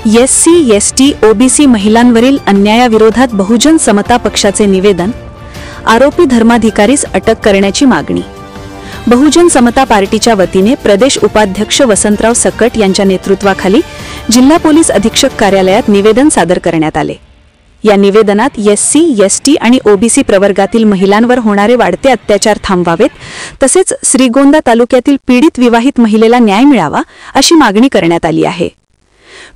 SC, ST, OBC महिलांवरील अन्यायाविरोधात बहुजन समता पक्षाचे निवेदन. आरोपी धर्माधिकारीस अटक करण्याची मागणी. बहुजन समता पार्टीच्या वतीने प्रदेश उपाध्यक्ष वसंतराव सकट यांच्या नेतृत्वाखाली जिल्हा पोलीस अधीक्षक कार्यालयात निवेदन सादर करण्यात आले. या निवेदनात एससी, एसटी आणि ओबीसी प्रवर्गातील महिलांवर होणारे वाढते अत्याचार थांबवावेत, तसेच श्रीगोंदा तालुक्यातील पीडित विवाहित महिलेला न्याय मिळावा अशी मागणी करण्यात आली आहे.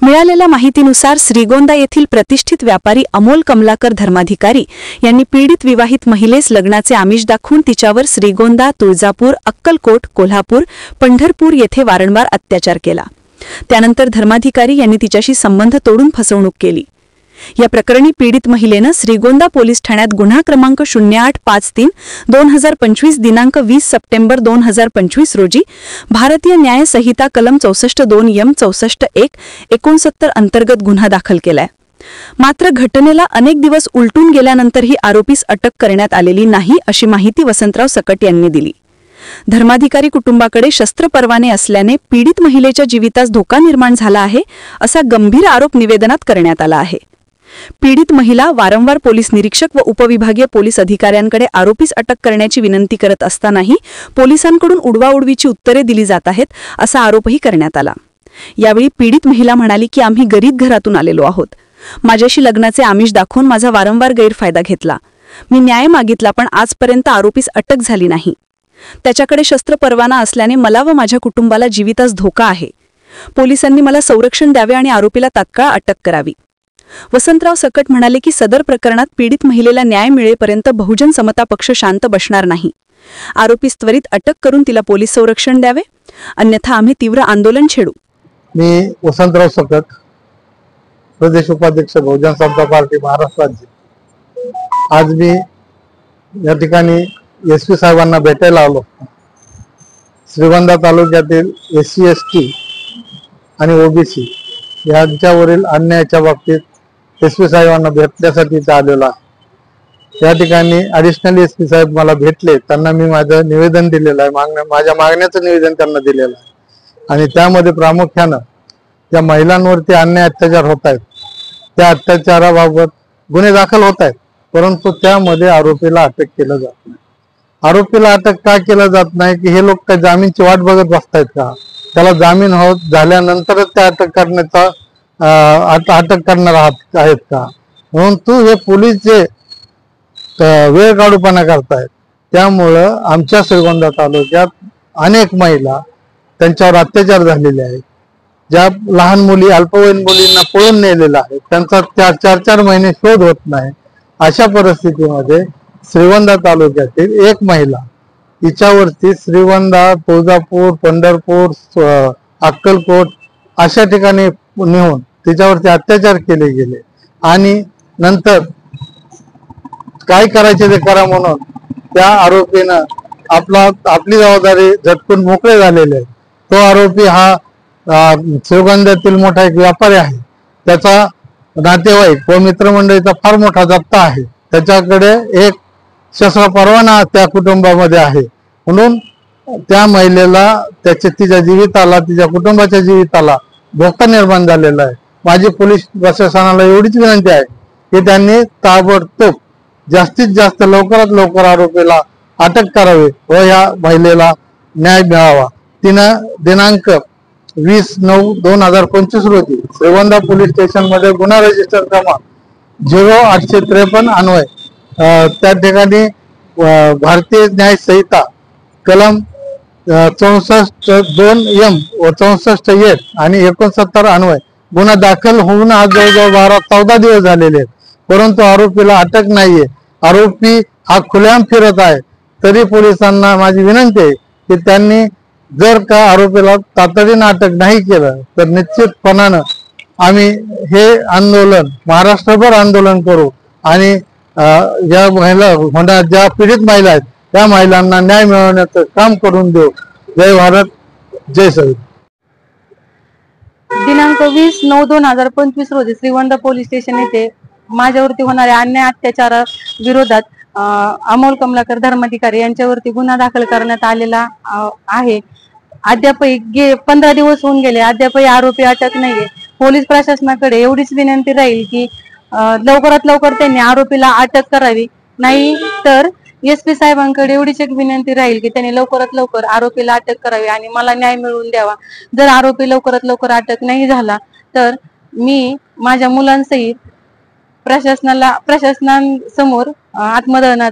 मिळालेल्या माहितीनुसार श्रीगोंदा येथील प्रतिष्ठित व्यापारी अमोल कमलाकर धर्माधिकारी यांनी पीडित विवाहित महिलेस लग्नाचे आमिष दाखवून तिच्यावर श्रीगोंदा, तुळजापूर, अक्कलकोट, कोल्हापूर, पंढरपूर येथे वारंवार अत्याचार केला. त्यानंतर धर्माधिकारी यांनी तिच्याशी संबंध तोडून फसवणूक केली. या प्रकरणी पीडित महिलेनं श्रीगोंदा पोलीस ठाण्यात गुन्हा क्रमांक 0853/2025 दिनांक 20 सप्टेंबर 2025 रोजी भारतीय न्याय संहिता कलम 64(2)(m), 64(1)69 अंतर्गत गुन्हा दाखल केलाय. मात्र घटनेला अनेक दिवस उलटून गेल्यानंतरही आरोपीस अटक करण्यात आलेली नाही अशी माहिती वसंतराव सकट यांनी दिली. धर्माधिकारी कुटुंबाकडे शस्त्र परवाने असल्याने पीडित महिलेच्या जीवितास धोका निर्माण झाला आहे असा गंभीर आरोप निवेदनात करण्यात आला आहे. पीडित महिला वारंवार पोलीस निरीक्षक व उपविभागीय पोलीस अधिकाऱ्यांकडे आरोपीस अटक करण्याची विनंती करत असतानाही पोलिसांकडून उडवाउडवीची उत्तरे दिली जात आहेत असा आरोपही करण्यात आला. यावेळी पीडित महिला म्हणाली की आम्ही गरीब घरातून आलेलो आहोत. माझ्याशी लग्नाचे आमिष दाखवून माझा वारंवार गैरफायदा घेतला. मी न्याय मागितला पण आजपर्यंत आरोपीस अटक झाली नाही. त्याच्याकडे शस्त्र परवाना असल्याने मला व माझ्या कुटुंबाला जीवितास धोका आहे. पोलिसांनी मला संरक्षण द्यावे आणि आरोपीला तात्काळ अटक करावी. वसंतराव सकट म्हणाले की सदर प्रकरणात पीडित महिलेला न्याय मिळेपर्यंत बहुजन समता पक्ष शांत बसणार नाही. आरोपीस त्वरित अटक करून तिला पोलीस संरक्षण द्यावे, अन्यथा आम्ही तीव्र आंदोलन छेडू. मी वसंतराव सकट, प्रदेश उपाध्यक्ष बहुजन समता पार्टी महाराष्ट्र राज्य. आज मी या ठिकाणी एसपी साहेबांना भेटायला आलो. श्रीगोंदा तालुक्यातील एससी, एसटी आणि ओबीसी यांच्यावरील अन्यायाच्या बाबतीत एसपी साहेबांना भेटण्यासाठी इथे आलेलो आहे. या ठिकाणी ॲडिशनल एसपी साहेब मला भेटले. त्यांना मी माझं निवेदन दिलेलं आहे, माझ्या मागण्याचं निवेदन त्यांना दिलेलं आहे. आणि त्यामध्ये प्रामुख्यानं ज्या महिलांवरती अन्याय अत्याचार होत आहेत त्या अत्याचाराबाबत गुन्हे दाखल होत आहेत, परंतु त्यामध्ये आरोपीला अटक केलं जात नाही. आरोपीला अटक का केलं जात नाही की हे लोक काय जामीनची वाट बघत बसतायत का? त्याला जामीन होत झाल्यानंतरच त्या अटक करणार आहेत का? म्हणून हे पोलीस जे वेळ काढूपणा करतायत त्यामुळं आमच्या श्रीगोंदा तालुक्यात अनेक महिला त्यांच्यावर अत्याचार झालेले आहेत. ज्या लहान मुली, अल्पवयीन मुलींना पळून नेलेला आहे, त्यांचा 4 महिने शोध होत नाही. अशा परिस्थितीमध्ये श्रीगोंदा तालुक्यातील एक महिला, हिच्यावरती श्रीगोंदा, तुळजापूर, पंढरपूर, अक्कलकोट अशा ठिकाणी नेऊन तिच्यावरती अत्याचार केले गेले आणि नंतर काय करायचे ते करा म्हणून त्या आरोपीनं आपली जबाबदारी झटकून मोकळे झालेले. तो आरोपी हा श्रीगोंद्यातील मोठा एक व्यापारी आहे. त्याचा नातेवाईक व मित्रमंडळीचा फार मोठा जप्ता आहे. त्याच्याकडे एक शस्त्र परवाना त्या कुटुंबामध्ये आहे. म्हणून त्या महिलेला तिच्या जीविताला, तिच्या कुटुंबाच्या जीविताला धोका निर्माण झालेला आहे. माझी पोलीस प्रशासनाला एवढीच विनंती आहे की त्यांनी ताबडतोब जास्तीत जास्त लवकरात लवकर आरोपीला अटक करावी व या महिलेला न्याय मिळावा. तिनं दिनांक 20/9/2025 रोजी श्रीगोंदा पोलीस स्टेशन मध्ये गुन्हा रजिस्टर क्रमांक 0853 अन्वय त्या ठिकाणी भारतीय न्याय संहिता कलम 64(2)(m) व 64(1) आणि 69 अन्वय गुन्हा दाखल होऊन आज जवळजवळ 14 दिवस झालेले आहेत, परंतु आरोपीला अटक नाहीये. आरोपी हा खुलेआम फिरत आहे. तरी पोलिसांना माझी विनंती आहे की त्यांनी जर का आरोपीला तातडीनं अटक नाही केलं तर निश्चितपणानं आम्ही हे आंदोलन महाराष्ट्रभर आंदोलन करू आणि या महिला, ज्या पीडित महिला आहेत त्या महिलांना न्याय मिळवण्याचं काम करून देऊ. जय भारत, जय संविधान. दिनांक 20/9/2025 रोजी श्रीगोंदा पोलीस स्टेशन येथे माझ्यावरती होणाऱ्या अन्याय अत्याचारा विरोधात अमोल कमलाकर धर्माधिकारी यांच्यावरती गुन्हा दाखल करण्यात आलेला आहे. अद्यापही 15 दिवस होऊन गेले, अद्यापही आरोपी अटक नाहीये. पोलीस प्रशासनाकडे एवढीच विनंती राहील की लवकरात लवकर त्यांनी आरोपीला अटक करावी, नाही तर SP साहेबांकडे एवढीच एक विनंती राहील की त्यांनी लवकरात लवकर आरोपीला अटक करावी आणि मला न्याय मिळवून द्यावा. जर आरोपी लवकरात लवकर अटक नाही झाला तर मी माझ्या मुलांसहित प्रशासनासमोर आत्मदहनाचा